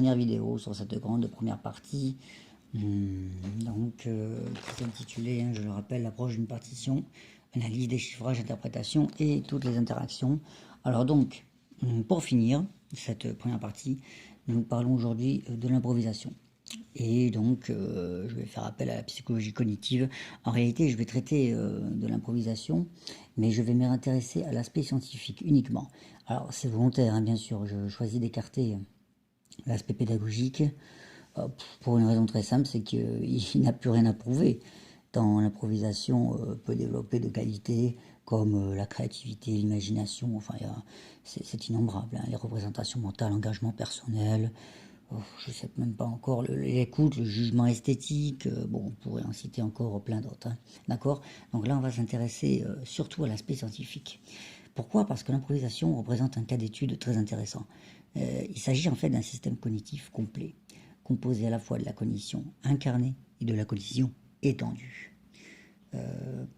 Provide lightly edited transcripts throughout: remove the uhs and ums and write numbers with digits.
dernière vidéo sur cette grande première partie, qui est intitulée, je le rappelle, l'approche d'une partition, analyse, déchiffrage, interprétation et toutes les interactions. Alors donc, pour finir cette première partie, nous parlons aujourd'hui de l'improvisation. Et donc, je vais faire appel à la psychologie cognitive. En réalité, je vais traiter de l'improvisation, mais je vais m'intéresser à l'aspect scientifique uniquement. Alors, c'est volontaire, hein, bien sûr. Je choisis d'écarter l'aspect pédagogique pour une raison très simple, c'est qu'il n'a plus rien à prouver. Tant l'improvisation peut développer de qualités comme la créativité, l'imagination, enfin, c'est innombrable. Hein, les représentations mentales, l'engagement personnel, je ne sais même pas encore, l'écoute, le jugement esthétique, bon, on pourrait en citer encore plein d'autres. Hein, d'accord. Donc là, on va s'intéresser surtout à l'aspect scientifique. Pourquoi? Parce que l'improvisation représente un cas d'étude très intéressant. Il s'agit en fait d'un système cognitif complet, composé à la fois de la cognition incarnée et de la cognition étendue.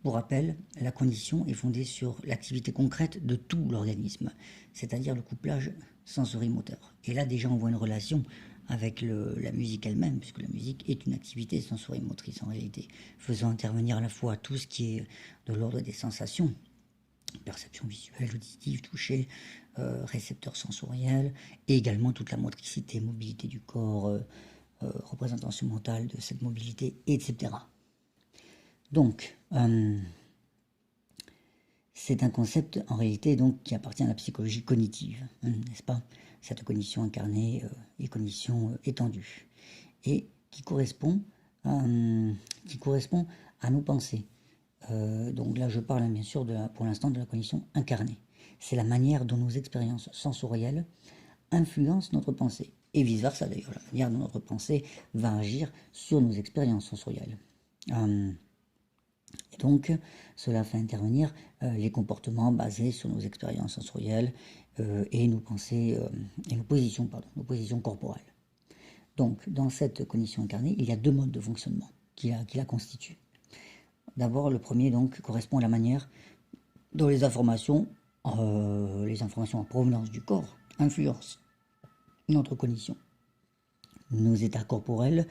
Pour rappel, la cognition est fondée sur l'activité concrète de tout l'organisme, c'est-à-dire le couplage sensorimoteur. Et là déjà on voit une relation avec la musique elle-même, puisque la musique est une activité sensorimotrice en réalité, faisant intervenir à la fois tout ce qui est de l'ordre des sensations, perception visuelle, auditive, toucher, récepteur sensoriel, et également toute la motricité, mobilité du corps, représentation mentale de cette mobilité, etc. Donc, c'est un concept en réalité donc qui appartient à la psychologie cognitive, n'est-ce pas? Cette cognition incarnée et cognition étendue, et qui correspond à nos pensées. Donc là, je parle bien sûr pour l'instant de la cognition incarnée. C'est la manière dont nos expériences sensorielles influencent notre pensée, et vice-versa d'ailleurs, la manière dont notre pensée va agir sur nos expériences sensorielles. Et donc, cela fait intervenir les comportements basés sur nos expériences sensorielles et nos pensées et nos positions corporelles. Donc, dans cette cognition incarnée, il y a deux modes de fonctionnement qui la constituent. D'abord, le premier donc correspond à la manière dont les informations en provenance du corps influencent notre cognition. Nos états corporels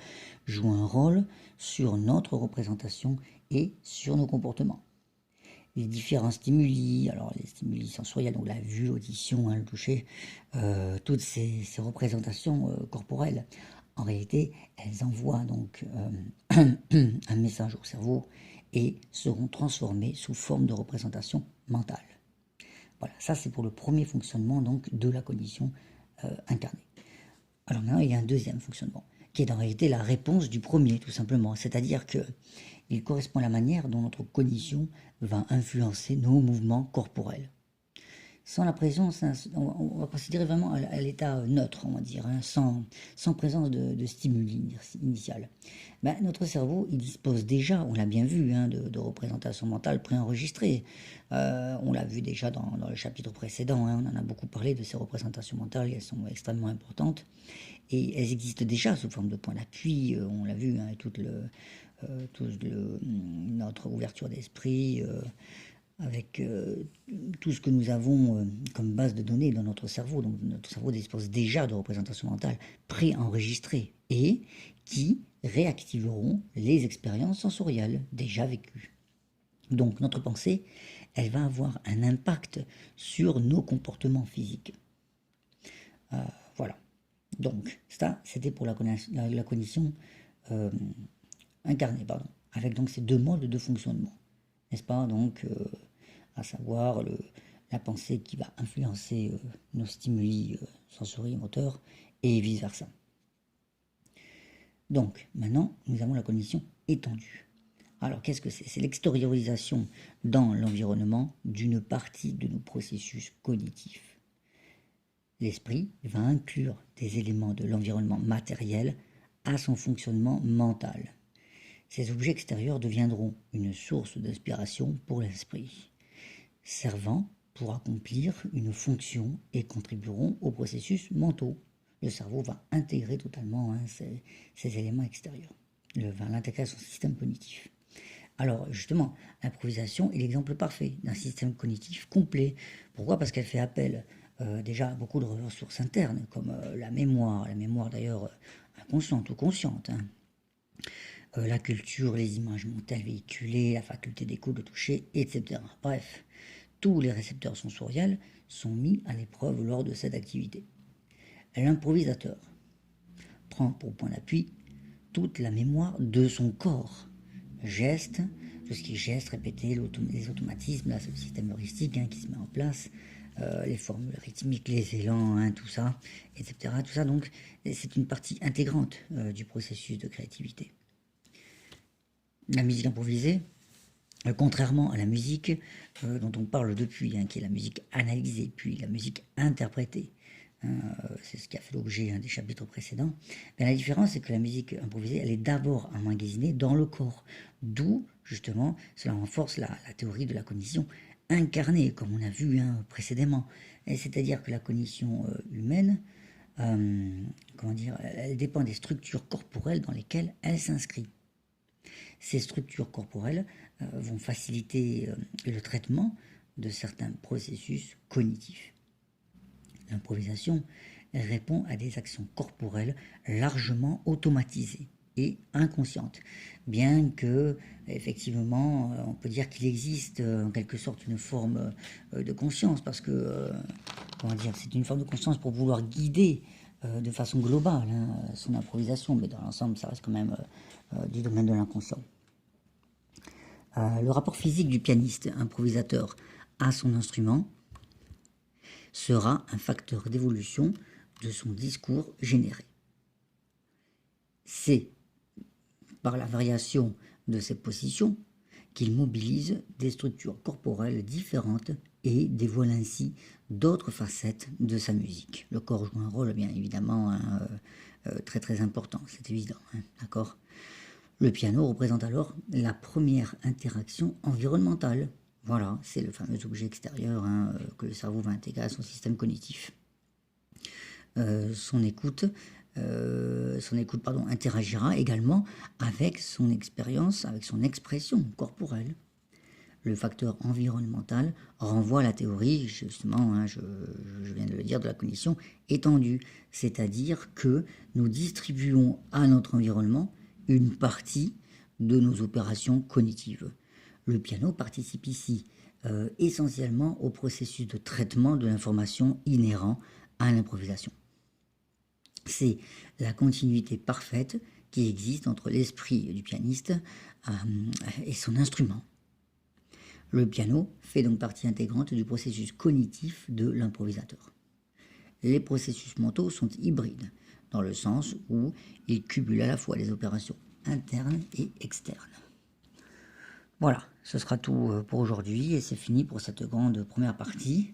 jouent un rôle sur notre représentation et sur nos comportements. Les différents stimuli, alors les stimuli sensoriels, donc la vue, l'audition, le toucher, toutes ces représentations corporelles, en réalité, elles envoient donc un message au cerveau et seront transformées sous forme de représentation mentale. Voilà, ça c'est pour le premier fonctionnement donc de la cognition incarnée. Alors maintenant, il y a un deuxième fonctionnement, qui est en réalité la réponse du premier, tout simplement. C'est-à-dire qu'il correspond à la manière dont notre cognition va influencer nos mouvements corporels. Sans la présence, on va considérer vraiment à l'état neutre, on va dire, hein, sans présence de stimuli initial. Ben, notre cerveau, il dispose déjà, on l'a bien vu, hein, de représentations mentales préenregistrées. On l'a vu déjà dans le chapitre précédent, hein, on en a beaucoup parlé de ces représentations mentales, elles sont extrêmement importantes. Et elles existent déjà sous forme de points d'appui, on l'a vu, hein, notre ouverture d'esprit, avec tout ce que nous avons comme base de données dans notre cerveau. Donc notre cerveau dispose déjà de représentations mentales préenregistrées et qui réactiveront les expériences sensorielles déjà vécues. Donc notre pensée, elle va avoir un impact sur nos comportements physiques. Voilà. Donc ça, c'était pour la cognition incarnée, pardon, avec donc ces deux modes de fonctionnement, n'est-ce pas? Donc à savoir la pensée qui va influencer nos stimuli sensorimoteurs et vice-versa. Donc, maintenant, nous avons la cognition étendue. Alors, qu'est-ce que c'est? C'est l'extériorisation dans l'environnement d'une partie de nos processus cognitifs. L'esprit va inclure des éléments de l'environnement matériel à son fonctionnement mental. Ces objets extérieurs deviendront une source d'inspiration pour l'esprit, servant pour accomplir une fonction et contribueront aux processus mentaux. Le cerveau va intégrer totalement ces éléments extérieurs, va l'intégrer à son système cognitif. Alors justement, l'improvisation est l'exemple parfait d'un système cognitif complet. Pourquoi? Parce qu'elle fait appel déjà beaucoup de ressources internes, comme la mémoire d'ailleurs inconsciente ou consciente, hein. La culture, les images mentales véhiculées, la faculté d'écoute, de toucher, etc. Bref, tous les récepteurs sensoriels sont mis à l'épreuve lors de cette activité. L'improvisateur prend pour point d'appui toute la mémoire de son corps. Gestes, tout ce qui est gestes répétés, les automatismes, là, c'est le système heuristique qui se met en place, les formules rythmiques, les élans, tout ça, etc. Tout ça, donc, c'est une partie intégrante du processus de créativité. La musique improvisée, contrairement à la musique dont on parle depuis, qui est la musique analysée, puis la musique interprétée, c'est ce qui a fait l'objet des chapitres précédents. Mais la différence, c'est que la musique improvisée, elle est d'abord emmagasinée dans le corps. D'où, justement, cela renforce la théorie de la cognition incarnée, comme on a vu précédemment. C'est-à-dire que la cognition humaine, elle dépend des structures corporelles dans lesquelles elle s'inscrit. Ces structures corporelles vont faciliter le traitement de certains processus cognitifs. L'improvisation répond à des actions corporelles largement automatisées et inconscientes, bien que, effectivement, on peut dire qu'il existe en quelque sorte une forme de conscience, parce que, c'est une forme de conscience pour vouloir guider de façon globale son improvisation, mais dans l'ensemble, ça reste quand même du domaine de l'inconscient. Le rapport physique du pianiste improvisateur à son instrument sera un facteur d'évolution de son discours généré. C'est par la variation de ses positions qu'il mobilise des structures corporelles différentes et dévoile ainsi d'autres facettes de sa musique. Le corps joue un rôle bien évidemment très très important, c'est évident, d'accord ? Le piano représente alors la première interaction environnementale. Voilà, c'est le fameux objet extérieur que le cerveau va intégrer à son système cognitif. Son écoute interagira également avec son expérience, avec son expression corporelle. Le facteur environnemental renvoie à la théorie, justement, je viens de le dire, de la cognition étendue, c'est-à-dire que nous distribuons à notre environnement une partie de nos opérations cognitives. Le piano participe ici essentiellement au processus de traitement de l'information inhérent à l'improvisation. C'est la continuité parfaite qui existe entre l'esprit du pianiste et son instrument. Le piano fait donc partie intégrante du processus cognitif de l'improvisateur. Les processus mentaux sont hybrides, dans le sens où ils cumulent à la fois les opérations internes et externes. Voilà, ce sera tout pour aujourd'hui et c'est fini pour cette grande première partie.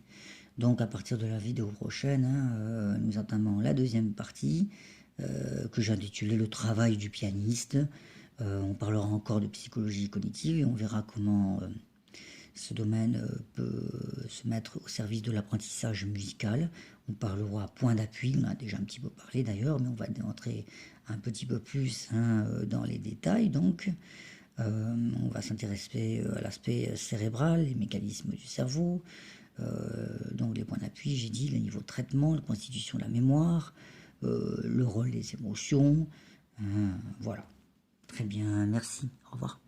Donc à partir de la vidéo prochaine, nous entamons la deuxième partie que j'ai intitulée Le travail du pianiste. On parlera encore de psychologie cognitive et on verra comment ce domaine peut se mettre au service de l'apprentissage musical. On parlera point d'appui, on a déjà un petit peu parlé d'ailleurs, mais on va entrer un petit peu plus dans les détails. Donc, on va s'intéresser à l'aspect cérébral, les mécanismes du cerveau, donc les points d'appui, j'ai dit, le niveau de traitement, la constitution de la mémoire, le rôle des émotions. Voilà. Très bien, merci. Au revoir.